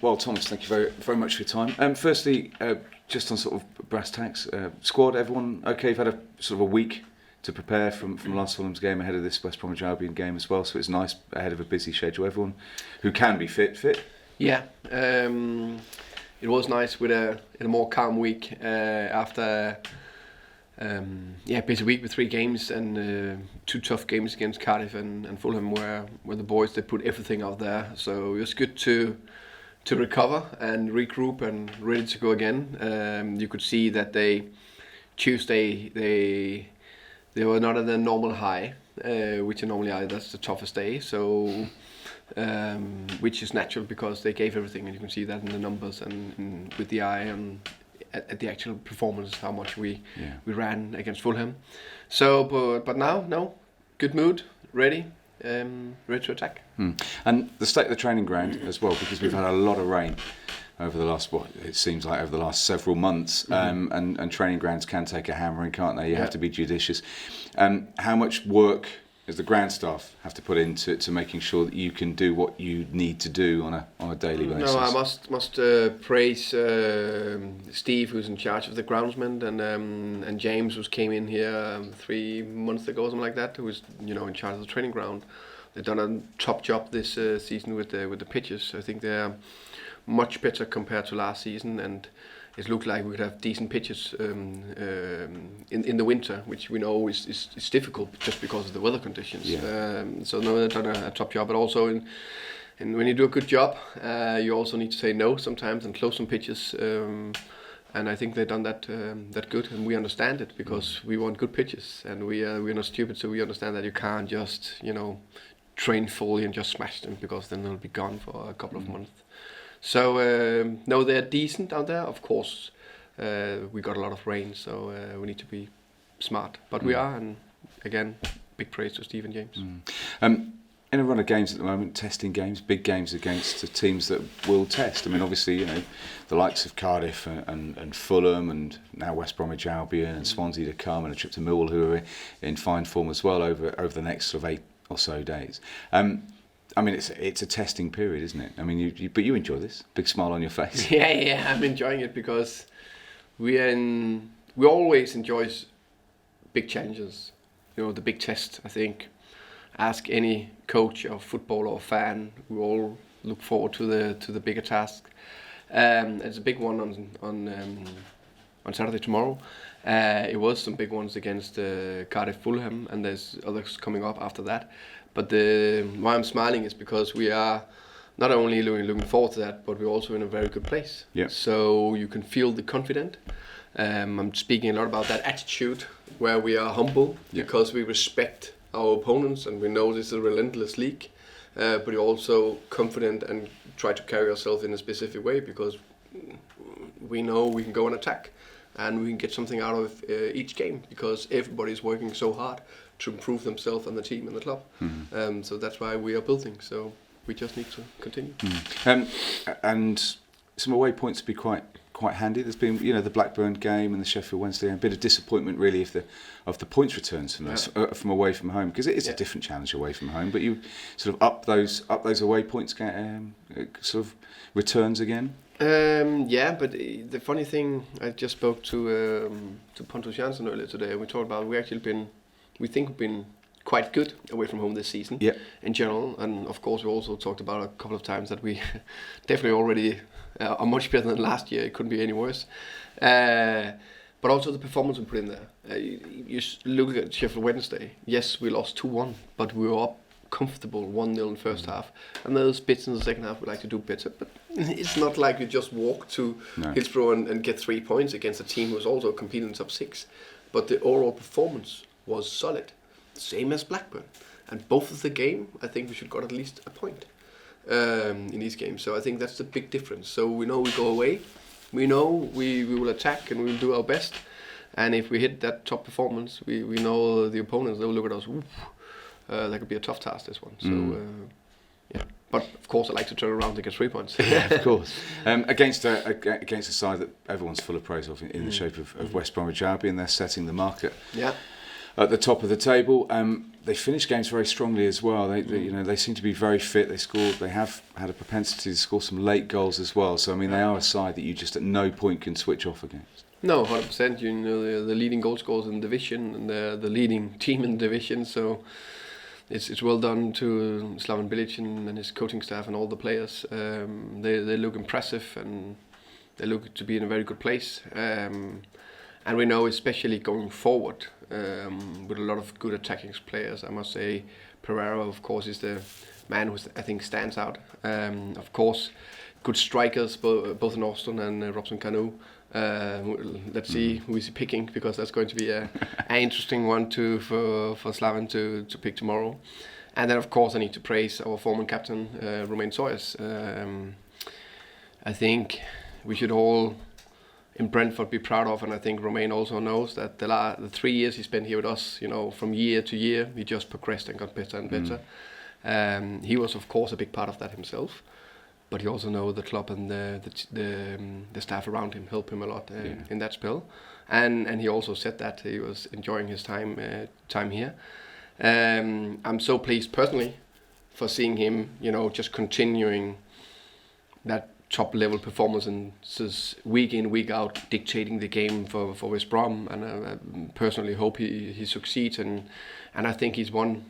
Well, Thomas, thank you very, very much for your time. Firstly, just on sort of brass tacks, squad, everyone okay? You've had a sort of a week to prepare from last Fulham's game ahead of this West Bromwich Albion game as well, so it's nice ahead of a busy schedule. Everyone who can be fit. Yeah, it was nice with a more calm week after busy week with 3 games and 2 tough games against Cardiff and Fulham, where the boys, they put everything out there. So it was good to recover and regroup and ready to go again. You could see that Tuesday they were not at their normal high, which are normally that's the toughest day. So which is natural because they gave everything, and you can see that in the numbers and with the eye and at the actual performance, how much we ran against Fulham. So, but now, no, good mood, ready to attack. And the state of the training ground as well, because we've had a lot of rain over the last, it seems like over the last several months, and training grounds can take a hammering, can't they? You have to be judicious. How much work does the ground staff have to put into making sure that you can do what you need to do on a daily basis? No, I must praise Steve, who's in charge of the groundsman, and James, who came in here 3 months ago, something like that, who is in charge of the training ground. They've done a top job this season with the pitches. I think they're much better compared to last season, and it looked like we could have decent pitches in the winter, which we know is difficult just because of the weather conditions. So no, they've done a top job, but also in when you do a good job, you also need to say no sometimes and close some pitches. And I think they've done that good, and we understand it because we want good pitches, and we're not stupid, so we understand that you can't just train fully and just smash them, because then they'll be gone for a couple of months. So no, they're decent out there. Of course, we got a lot of rain, so we need to be smart. But we are, and again, big praise to Steve and James. In a run of games at the moment, testing games, big games against the teams that will test. I mean, obviously, the likes of Cardiff and Fulham, and now West Bromwich Albion and Swansea to come, and a trip to Millwall, who are in fine form as well over the next sort of 8 or so days. I mean, it's a testing period, isn't it? I mean, but you enjoy this. Big smile on your face. Yeah, I'm enjoying it because we always enjoy big challenges. The big test. I think, ask any coach or footballer or fan, we all look forward to the bigger task. It's a big one on Saturday tomorrow. It was some big ones against Cardiff, Fulham, and there's others coming up after that. But why I'm smiling is because we are not only looking forward to that, but we're also in a very good place. Yeah. So you can feel the confident. I'm speaking a lot about that attitude where we are humble because we respect our opponents and we know this is a relentless league. But you're also confident and try to carry yourself in a specific way because we know we can go and attack and we can get something out of each game because everybody's working so hard to improve themselves and the team and the club. So that's why we are building. So we just need to continue. And some away points would be quite handy. There's been the Blackburn game and the Sheffield Wednesday, and a bit of disappointment really of the points returns from those, from away from home, because it is a different challenge away from home. But you sort of up those away points sort of returns again. But the funny thing, I just spoke to Pontus Jansson earlier today, and we talked about we think we've been quite good away from home this season in general, and of course we also talked about a couple of times that we definitely already are much better than last year. It couldn't be any worse. But also the performance we put in there. You look at Sheffield Wednesday. Yes, we lost 2-1, but we were up comfortable 1-0 in the first half, and those bits in the second half we'd like to do better. But it's not like you just walk to Hillsborough and get 3 points against a team who's also competing in top 6. But the overall performance was solid, same as Blackburn. And both of the game, I think we should got at least a point in these games. So I think that's the big difference. So we know we go away, we know we will attack and we will do our best. And if we hit that top performance, we know the opponents, they will look at us, that could be a tough task, this one. So but of course I like to turn around to get 3 points. Yeah, of course. Against a side that everyone's full of praise of in the shape of West Bromwich Albion, they're setting the market at the top of the table. they finish games very strongly as well. They seem to be very fit. They have had a propensity to score some late goals as well. So I mean, they are a side that you just at no point can switch off against. No, 100%. You know, they're the leading goal scorers in the division, and they're the leading team in the division. So it's well done to Slaven Bilic and his coaching staff and all the players. They look impressive, and they look to be in a very good place. And we know, especially going forward, with a lot of good attacking players, I must say, Pereira, of course, is the man who I think stands out. Of course, good strikers, both in Austin and Robson Kanu. Let's see who is he picking, because that's going to be an interesting one for Slaven to pick tomorrow. And then, of course, I need to praise our former captain, Romain Sawyers. I think we should all in Brentford be proud of, and I think Romain also knows that the 3 years he spent here with us, you know, from year to year, he just progressed and got better and better. He was, of course, a big part of that himself, but he also knows the club and the staff around him help him a lot in that spell, and he also said that he was enjoying his time here. I'm so pleased personally for seeing him, you know, just continuing that top level performances week in, week out, dictating the game for West Brom, and I personally hope he succeeds, and I think he's one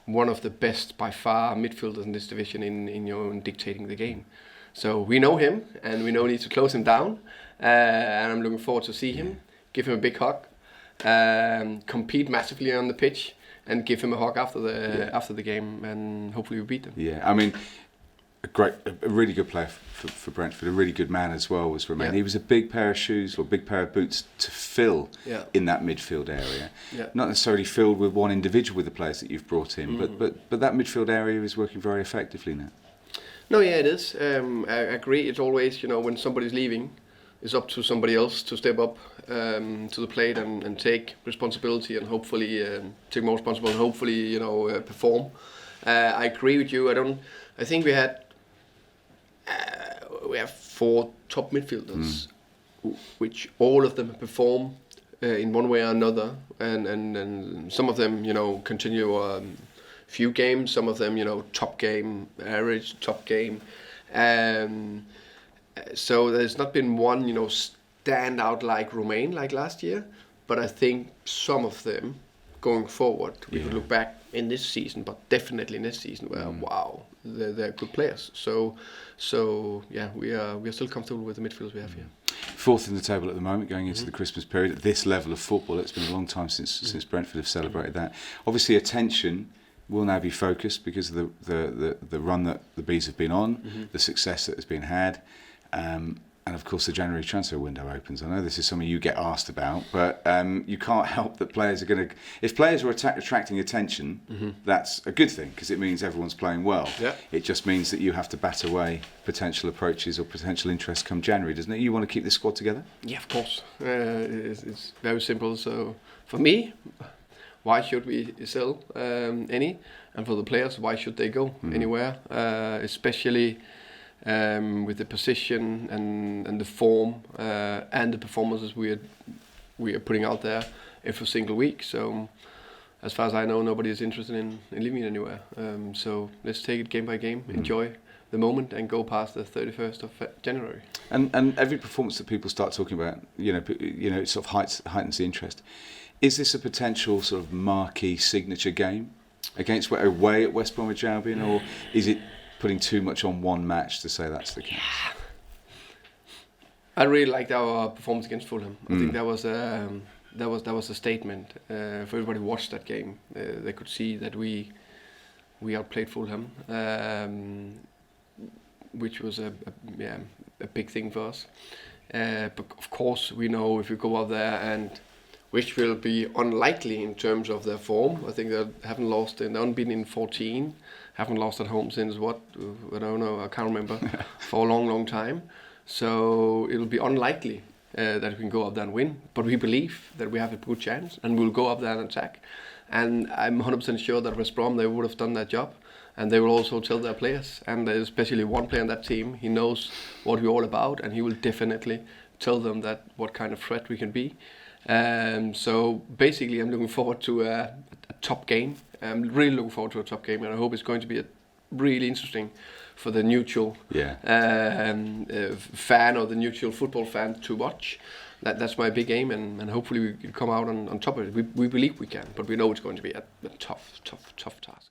of the best by far midfielders in this division in dictating the game. So we know him, and we know we need to close him down, and I'm looking forward to see him, give him a big hug, compete massively on the pitch, and give him a hug after the game, and hopefully we beat them. Yeah, I mean, a really good player for Brentford, a really good man as well was Romain. He was a big pair of shoes or big pair of boots to fill in that midfield area. Not necessarily filled with one individual with the players that you've brought in, but that midfield area is working very effectively now. No, yeah, it is. I agree. It's always, you know, when somebody's leaving, it's up to somebody else to step up to the plate and take responsibility, and hopefully take more responsibility and hopefully, you know, perform. I agree with you. I think we have 4 top midfielders, which all of them perform in one way or another, and some of them, you know, continue few games, some of them, you know, top game, average top game. So there's not been one, you know, stand out like Romain like last year, but I think some of them going forward, we could look back in this season, but definitely in this season, where wow, they're good players. So yeah, we are still comfortable with the midfielders we have here. 4th in the table at the moment, going into the Christmas period. At this level of football, it's been a long time since Brentford have celebrated that. Obviously, attention will now be focused because of the run that the Bees have been on, the success that has been had. And of course the January transfer window opens. I know this is something you get asked about, but you can't help that players are going to... If players are attracting attention, that's a good thing, because it means everyone's playing well. It just means that you have to bat away potential approaches or potential interest come January, doesn't it? You want to keep this squad together? Yeah, of course. It's very simple. So for me, why should we sell any? And for the players, why should they go anywhere? Especially... with the position and the form and the performances we are putting out there every single week. So as far as I know, nobody is interested in leaving anywhere. So let's take it game by game, enjoy the moment, and go past the 31st of January. And every performance that people start talking about, you know, it sort of heightens the interest. Is this a potential sort of marquee signature game against away at West Bromwich Albion, or is it putting too much on one match to say that's the case? I really liked our performance against Fulham. I think that was a statement. For everybody who watched that game, they could see that we outplayed Fulham, which was a big thing for us. But of course, we know if we go out there, and which will be unlikely in terms of their form. I think they haven't lost, they're unbeaten in 14. Haven't lost at home since I don't know, I can't remember, for a long time. So it'll be unlikely that we can go up there and win. But we believe that we have a good chance, and we'll go up there and attack. And I'm 100% sure that West Brom, they would have done that job. And they will also tell their players, and especially one player on that team, he knows what we're all about, and he will definitely tell them that what kind of threat we can be. So basically, I'm looking forward to a top game. I'm really looking forward to a top game, and I hope it's going to be really interesting for the neutral fan or the neutral football fan to watch. That's my big aim, and hopefully we can come out on top of it. We believe we can, but we know it's going to be a tough task.